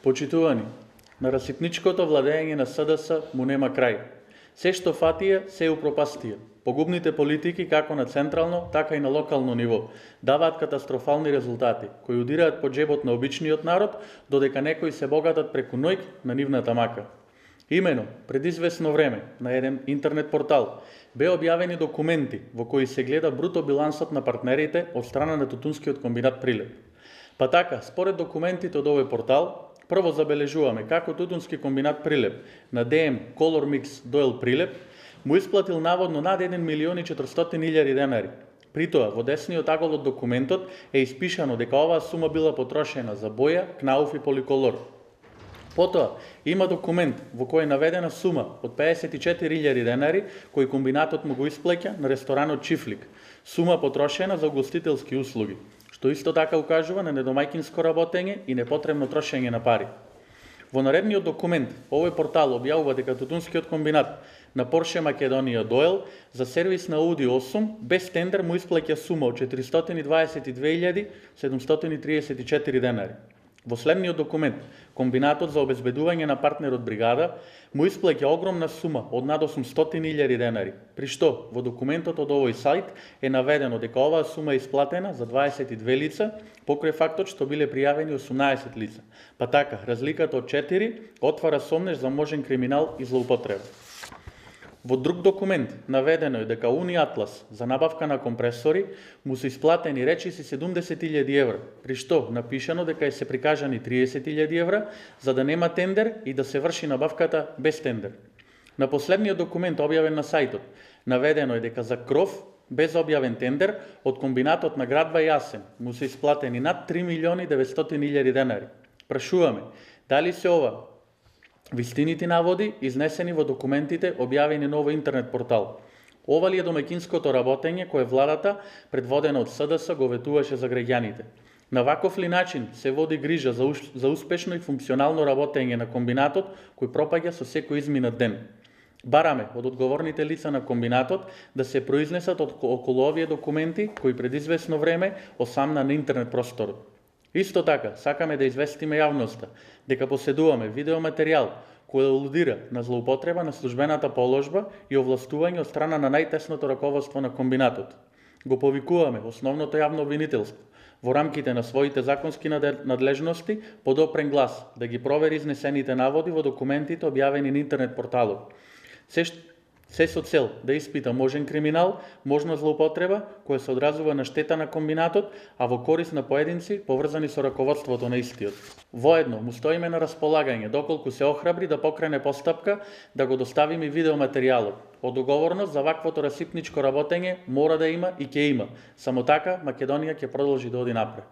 Почитувани, на расипничкото владење на СДС му нема крај. Се што фатија, се упропастија. Погубните политики, како на централно, така и на локално ниво, даваат катастрофални резултати, кои удираат по джебот на обичниот народ, додека некои се богатат преку ноќ на нивната мака. Имено, пред известно време, на еден интернет портал, бе објавени документи во кои се гледа бруто билансот на партнерите од страна на тутунскиот комбинат Прилеп. Па така, според документите од овој портал, прво забележуваме како тутунски комбинат Прилеп на ДМ Color Mix Дойл Прилеп му исплатил наводно над 1.400.000 денари. При тоа, во десниот агол од документот е испишано дека оваа сума била потрошена за боја, кнауф и поликолор. Потоа, има документ во кој е наведена сума од 54.000 денари кој комбинатот му го исплаќа на ресторанот Чифлик, сума потрошена за угостителски услуги, што исто така укажува на недомајкинско работење и непотребно трошење на пари. Во наредниот документ, овој портал објавува дека тутунскиот комбинат на Порше Македонија Дойл за сервис на Ауди 8 без тендер му исплаќа сума од 422.734 денари. Во следниот документ, комбинатот за обезбедување на партнерот бригада му исплаќа огромна сума од над 800.000 денари, при што во документот од овој сајт е наведено дека оваа сума е исплатена за 22 лица, покрај фактот што биле пријавени 18 лица. Па така, разликата од 4 отвара сомнеж за можен криминал и злоупотреба. Во друг документ наведено е дека Уни Атлас за набавка на компресори му се исплатени речиси 70.000 евра, при што напишано дека се прикажани 30.000 евра за да нема тендер и да се врши набавката без тендер. На последниот документ објавен на сајтот наведено е дека за кров без објавен тендер од комбинатот на градба Јасен му се исплатени над 3.900.000 денари. Прашуваме, дали се ова вистините наводи изнесени во документите објавени на овој интернет портал? Ова ли е домаќинското работење кое владата, предводена од СДС, го ветуваше за граѓаните? На ваков ли начин се води грижа за успешно и функционално работење на комбинатот кој пропаѓа со секој изминат ден? Бараме од одговорните лица на комбинатот да се произнесат околу овие документи кои пред известно време осамна на интернет просторот. Исто така, сакаме да известиме јавноста дека поседуваме видеоматеријал кој алудира на злоупотреба на службената положба и овластување од страна на најтесното раководство на комбинатот. Го повикуваме основното јавно обвинителство во рамките на своите законски надлежности под опрен глас да ги провери изнесените наводи во документите објавени на интернет порталот. Се со цел да испита можен криминал, можна злоупотреба која се одразува на штета на комбинатот, а во корист на поединци поврзани со раководството на истиот. Воедно му стоиме на располагање доколку се охрабри да покрене постапка да го доставиме видеоматеријалот. Одговорност за ваквото расипничко работење мора да има и ќе има. Само така Македонија ќе продолжи да оди напред.